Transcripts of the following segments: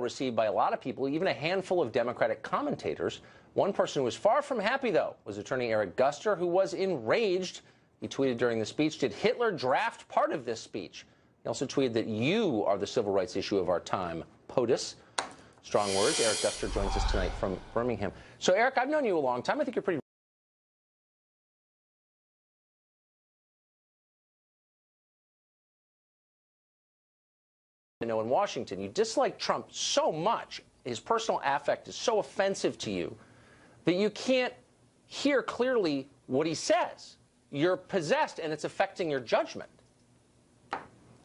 received by a lot of people, even a handful of Democratic commentators. One person who was far from happy, though, was attorney Eric Guster, who was enraged. He tweeted during the speech, "Did Hitler draft part of this speech?" He also tweeted that you are the civil rights issue of our time. POTUS. Strong words. Eric Guster joins us tonight from Birmingham. So, Eric, I've known you a long time. I think you're pretty in Washington. You dislike Trump so much, his personal affect is so offensive to you, that you can't hear clearly what he says. You're possessed, and it's affecting your judgment.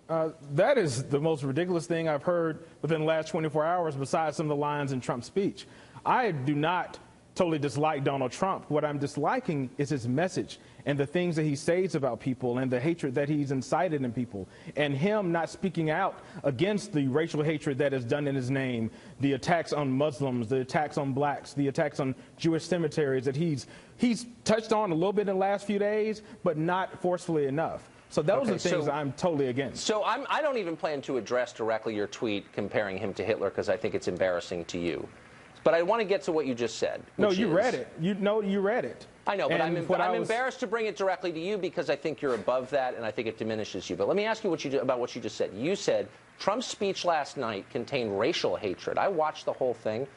That is the most ridiculous thing I've heard within the last 24 hours, besides some of the lines in Trump's speech. I do not totally dislike Donald Trump. What I'm disliking is his message and the things that he says about people and the hatred that he's incited in people, and him not speaking out against the racial hatred that is done in his name, the attacks on Muslims, the attacks on blacks, the attacks on Jewish cemeteries that he's touched on a little bit in the last few days, but not forcefully enough. So those are things I'm totally against. So I don't even plan to address directly your tweet comparing him to Hitler, because I think it's embarrassing to you. But I want to get to what you just said. No, you read it. You read it. I know, but I'm embarrassed to bring it directly to you because I think you're above that, and I think it diminishes you. But let me ask you about what you just said. You said Trump's speech last night contained racial hatred. I watched the whole thing.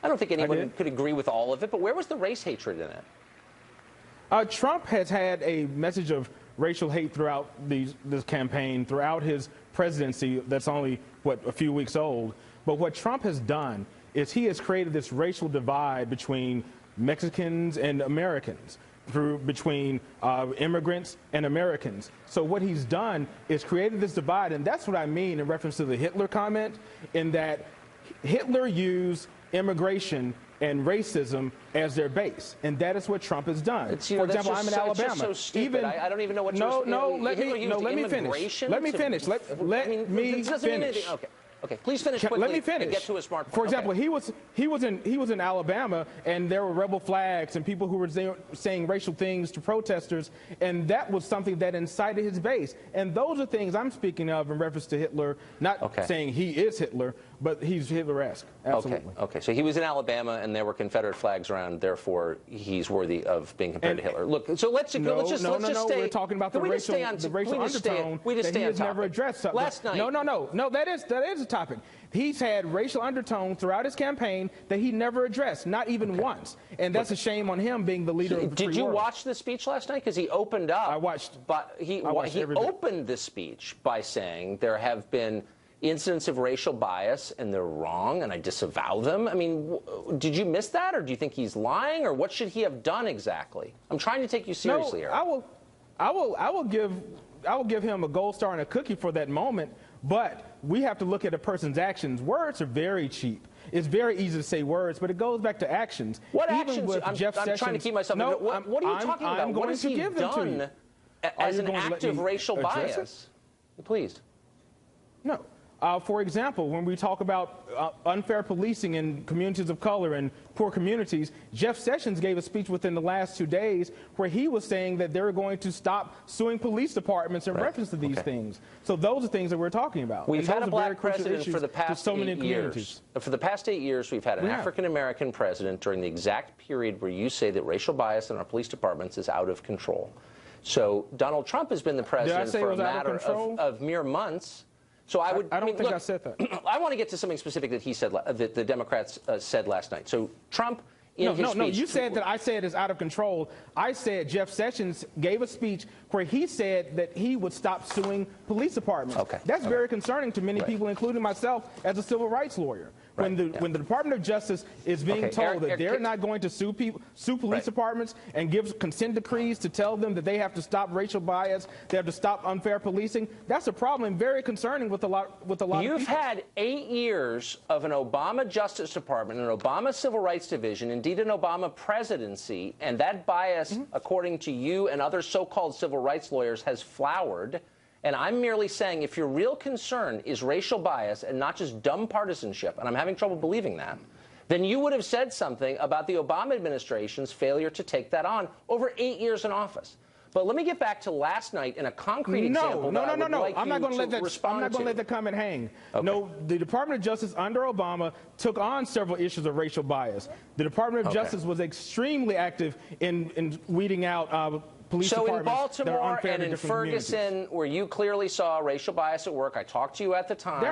I don't think anyone could agree with all of it, but where was the race hatred in it? Trump has had a message of racial hate throughout this campaign, throughout his presidency that's only, a few weeks old. But what Trump has done is he has created this racial divide between Mexicans and Americans, between immigrants and Americans. So what he's done is created this divide, and that's what I mean in reference to the Hitler comment, in that Hitler used immigration and racism as their base, and that is what Trump has done. For example, I'm in Alabama. It's just so stupid. I don't even know what you're saying. Let me finish. Let me finish. Okay, please finish quickly. Let me finish. And get to a smart point. For example, he was in Alabama, and there were rebel flags and people who were saying racial things to protesters, and that was something that incited his base. And those are things I'm speaking of in reference to Hitler, not saying he is Hitler, but he's Hitler-esque. Absolutely. Okay. So he was in Alabama, and there were Confederate flags around. Therefore, he's worthy of being compared to Hitler. Look, so let's just stay. We're talking about the racial undertone that he has never addressed. Last night. No. That is a topic. He's had racial undertone throughout his campaign that he never addressed, not even once. And that's a shame on him being the leader of the free world. Did you watch the speech last night? Because he opened up. I watched. But he opened the speech by saying there have been incidents of racial bias and they're wrong, and I disavow them. I mean, did you miss that, or do you think he's lying, or what should he have done exactly? I'm trying to take you seriously here. I will give him a gold star and a cookie for that moment. But we have to look at a person's actions. Words are very cheap. It's very easy to say words, but it goes back to actions. What actions? I'm trying to keep myself. No, what are you talking about? What has he done as an act of racial bias? Please. No. For example, when we talk about unfair policing in communities of color and poor communities, Jeff Sessions gave a speech within the last 2 days where he was saying that they're going to stop suing police departments in reference to these things. So those are things that we're talking about. We've had a black president for the past 8 years. For the past 8 years, we've had an African-American president during the exact period where you say that racial bias in our police departments is out of control. So Donald Trump has been the president for a matter of mere months. So I don't think I said that. I want to get to something specific that he said, that the Democrats said last night. So Trump, in his speech... No, you said that I said it's out of control. I said Jeff Sessions gave a speech where he said that he would stop suing police departments. That's very concerning to many people, including myself, as a civil rights lawyer. When the Department of Justice is being told that they're not going to sue police departments and give consent decrees to tell them that they have to stop racial bias, they have to stop unfair policing, that's a problem and very concerning with a lot of people. You've had 8 years of an Obama Justice Department, an Obama Civil Rights Division, indeed an Obama presidency, and that bias, according to you and other so-called civil rights lawyers, has flowered. And I'm merely saying, if your real concern is racial bias and not just dumb partisanship, and I'm having trouble believing that, then you would have said something about the Obama administration's failure to take that on over 8 years in office. But let me get back to last night in a concrete example. No. I'm not going to let that come and hang. Okay. No, the Department of Justice under Obama took on several issues of racial bias. The Department of Justice was extremely active in weeding out police departments that are unfair to different communities. So in Baltimore and in Ferguson, where you clearly saw racial bias at work, I talked to you at the time.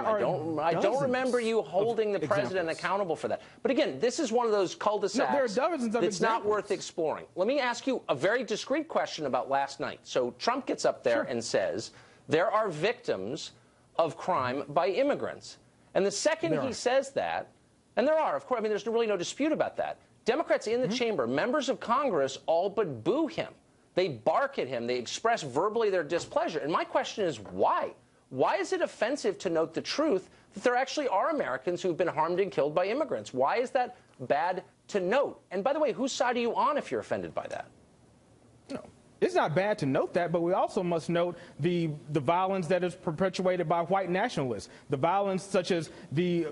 I don't remember you holding the president accountable for that. But again, this is one of those cul-de-sacs that's not worth exploring. Let me ask you a very discreet question about last night. So Trump gets up there and says, there are victims of crime by immigrants. And the second he says that, and there are, of course, I mean, there's really no dispute about that. Democrats in the chamber, members of Congress, all but boo him. They bark at him. They express verbally their displeasure. And my question is, why? Why is it offensive to note the truth that there actually are Americans who've been harmed and killed by immigrants? Why is that bad to note? And by the way, whose side are you on if you're offended by that? No. It's not bad to note that, but we also must note the violence that is perpetuated by white nationalists. The violence such as the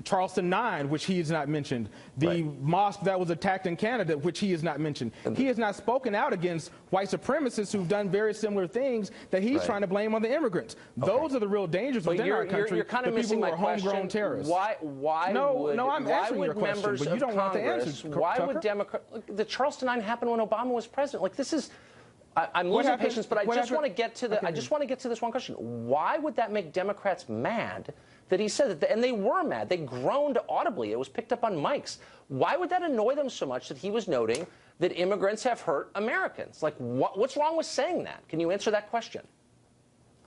Charleston 9, which he has not mentioned. The mosque that was attacked in Canada, which he has not mentioned. He has not spoken out against white supremacists who've done very similar things that he's trying to blame on the immigrants. Those are the real dangers within our country. You're kind of missing my question. Homegrown terrorists. I'm answering your question, but you don't want the answer. Why would Democrats? The Charleston 9 happened when Obama was president. Like, this is. I'm losing patience, but I just want to get to this one question. Why would that make Democrats mad that he said that? And they were mad. They groaned audibly. It was picked up on mics. Why would that annoy them so much that he was noting that immigrants have hurt Americans? Like, what's wrong with saying that? Can you answer that question?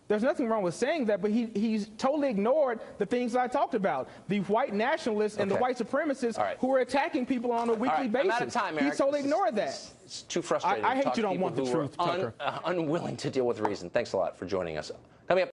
There's nothing wrong with saying that, but he's totally ignored the things I talked about. The white nationalists and the white supremacists who are attacking people on a weekly basis. I'm out of time, Eric. He's totally ignored that. It's too frustrating. I hate you don't want the truth, Tucker. Unwilling to deal with reason. Thanks a lot for joining us. Coming up.